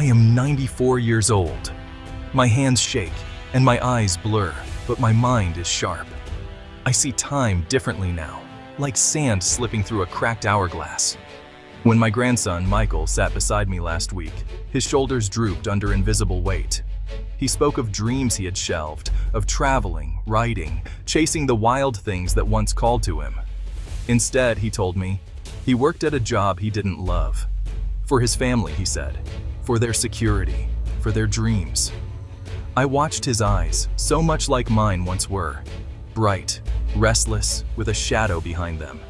I am 94 years old. My hands shake and my eyes blur, but my mind is sharp. I see time differently now, like sand slipping through a cracked hourglass. When my grandson, Michael, sat beside me last week, his shoulders drooped under invisible weight. He spoke of dreams he had shelved, of traveling, writing, chasing the wild things that once called to him. Instead, he told me, he worked at a job he didn't love. For his family, he said, for their security, for their dreams. I watched his eyes, so much like mine once were, bright, restless, with a shadow behind them.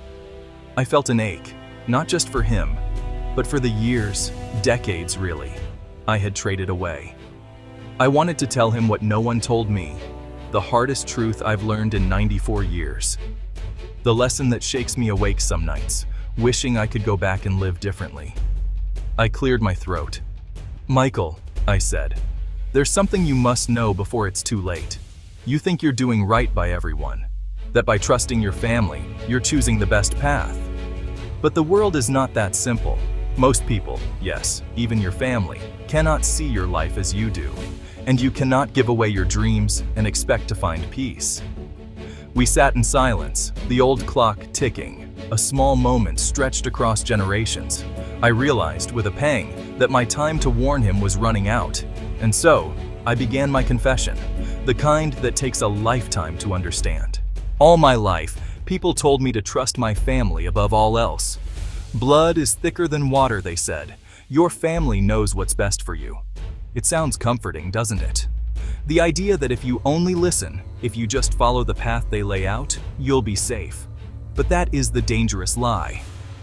I felt an ache, not just for him, but for the years, decades really, I had traded away. I wanted to tell him what no one told me, the hardest truth I've learned in 94 years. The lesson that shakes me awake some nights, wishing I could go back and live differently. I cleared my throat. Michael, I said, there's something you must know before it's too late. You think you're doing right by everyone, that by trusting your family, you're choosing the best path. But the world is not that simple. Most people, yes, even your family, cannot see your life as you do, and you cannot give away your dreams and expect to find peace. We sat in silence, the old clock ticking, a small moment stretched across generations. I realized with a pang that my time to warn him was running out, and so I began my confession, the kind that takes a lifetime to understand. All my life, people told me to trust my family above all else. Blood is thicker than water, they said. Your family knows what's best for you. It sounds comforting, doesn't it? The idea that if you only listen, if you just follow the path they lay out, you'll be safe. But that is the dangerous lie.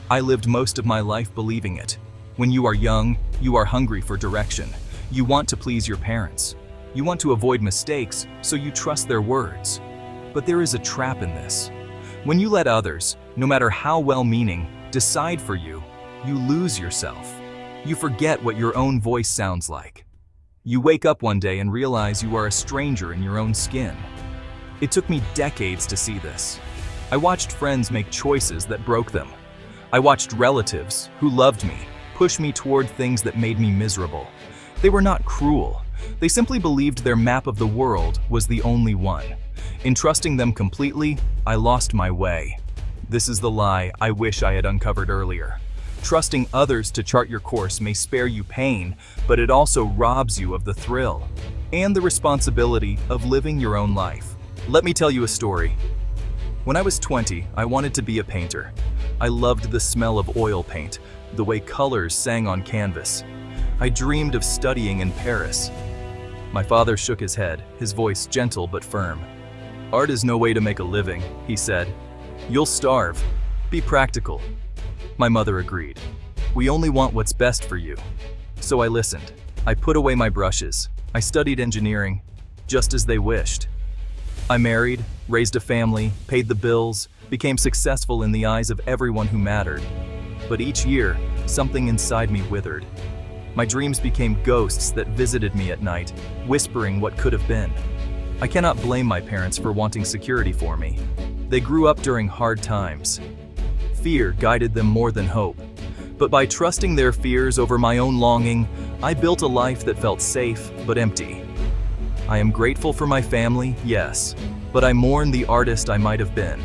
I lived most of my life believing it. When you are young, you are hungry for direction. You want to please your parents. You want to avoid mistakes, so you trust their words. But there is a trap in this. When you let others, no matter how well-meaning, decide for you, you lose yourself. You forget what your own voice sounds like. You wake up one day and realize you are a stranger in your own skin. It took me decades to see this. I watched friends make choices that broke them. I watched relatives who loved me push me toward things that made me miserable. They were not cruel. They simply believed their map of the world was the only one. In trusting them completely, I lost my way. This is the lie I wish I had uncovered earlier. Trusting others to chart your course may spare you pain, but it also robs you of the thrill and the responsibility of living your own life. Let me tell you a story. When I was 20, I wanted to be a painter. I loved the smell of oil paint, the way colors sang on canvas. I dreamed of studying in Paris. My father shook his head, his voice gentle but firm. Art is no way to make a living, he said. You'll starve. Be practical. My mother agreed. We only want what's best for you. So I listened. I put away my brushes. I studied engineering, just as they wished. I married, raised a family, paid the bills, became successful in the eyes of everyone who mattered. But each year, something inside me withered. My dreams became ghosts that visited me at night, whispering what could have been. I cannot blame my parents for wanting security for me. They grew up during hard times. Fear guided them more than hope. But by trusting their fears over my own longing, I built a life that felt safe but empty. I am grateful for my family, yes, but I mourn the artist I might have been.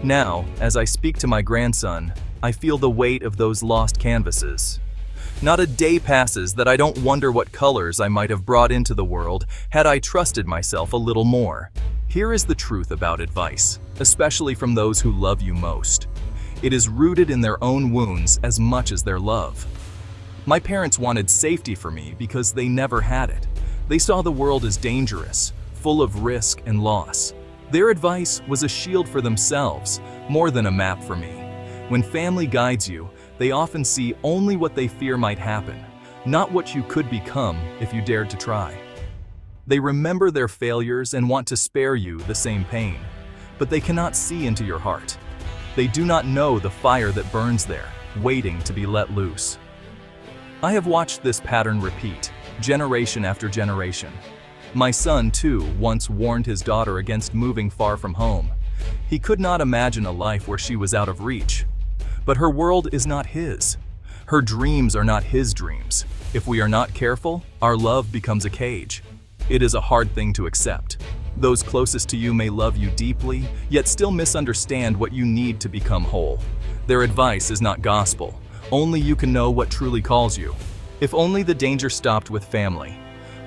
Now, as I speak to my grandson, I feel the weight of those lost canvases. Not a day passes that I don't wonder what colors I might have brought into the world had I trusted myself a little more. Here is the truth about advice, especially from those who love you most. It is rooted in their own wounds as much as their love. My parents wanted safety for me because they never had it. They saw the world as dangerous, full of risk and loss. Their advice was a shield for themselves, more than a map for me. When family guides you, they often see only what they fear might happen, not what you could become if you dared to try. They remember their failures and want to spare you the same pain, but they cannot see into your heart. They do not know the fire that burns there, waiting to be let loose. I have watched this pattern repeat, generation after generation. My son, too, once warned his daughter against moving far from home. He could not imagine a life where she was out of reach. But her world is not his. Her dreams are not his dreams. If we are not careful, our love becomes a cage. It is a hard thing to accept. Those closest to you may love you deeply, yet still misunderstand what you need to become whole. Their advice is not gospel. Only you can know what truly calls you. If only the danger stopped with family.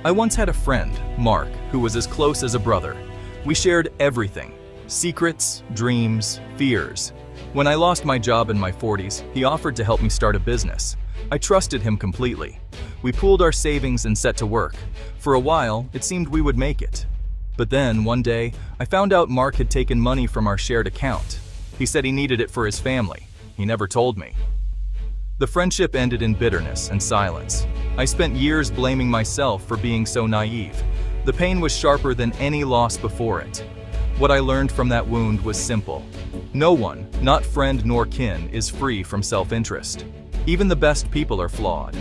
I once had a friend, Mark, who was as close as a brother. We shared everything: secrets, dreams, fears. When I lost my job in my 40s, he offered to help me start a business. I trusted him completely. We pooled our savings and set to work. For a while, it seemed we would make it. But then, one day, I found out Mark had taken money from our shared account. He said he needed it for his family. He never told me. The friendship ended in bitterness and silence. I spent years blaming myself for being so naive. The pain was sharper than any loss before it. What I learned from that wound was simple. No one, not friend nor kin, is free from self-interest. Even the best people are flawed.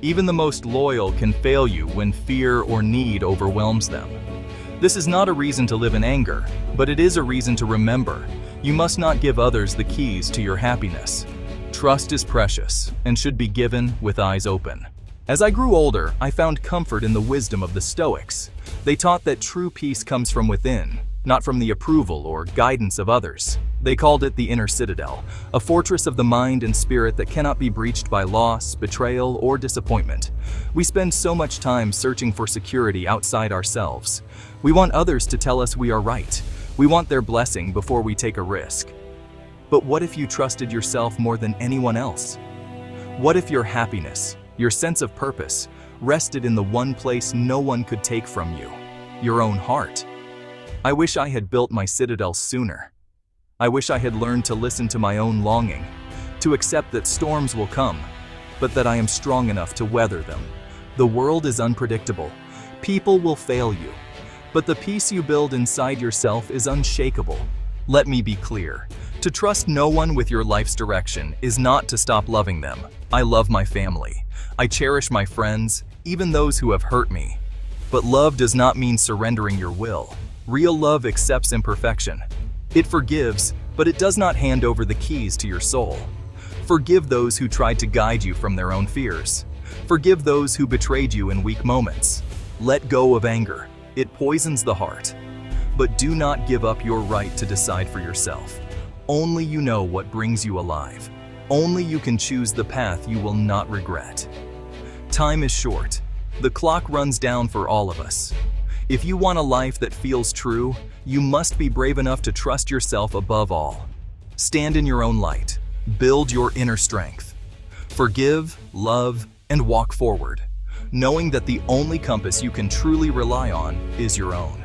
Even the most loyal can fail you when fear or need overwhelms them. This is not a reason to live in anger, but it is a reason to remember. You must not give others the keys to your happiness. Trust is precious and should be given with eyes open. As I grew older, I found comfort in the wisdom of the Stoics. They taught that true peace comes from within, not from the approval or guidance of others. They called it the inner citadel, a fortress of the mind and spirit that cannot be breached by loss, betrayal, or disappointment. We spend so much time searching for security outside ourselves. We want others to tell us we are right. We want their blessing before we take a risk. But what if you trusted yourself more than anyone else? What if your happiness, your sense of purpose, rested in the one place no one could take from you, your own heart? I wish I had built my citadel sooner. I wish I had learned to listen to my own longing, to accept that storms will come, but that I am strong enough to weather them. The world is unpredictable. People will fail you, but the peace you build inside yourself is unshakable. Let me be clear. To trust no one with your life's direction is not to stop loving them. I love my family. I cherish my friends, even those who have hurt me. But love does not mean surrendering your will. Real love accepts imperfection. It forgives, but it does not hand over the keys to your soul. Forgive those who tried to guide you from their own fears. Forgive those who betrayed you in weak moments. Let go of anger. It poisons the heart. But do not give up your right to decide for yourself. Only you know what brings you alive. Only you can choose the path you will not regret. Time is short. The clock runs down for all of us. If you want a life that feels true, you must be brave enough to trust yourself above all. Stand in your own light. Build your inner strength. Forgive, love, and walk forward, knowing that the only compass you can truly rely on is your own.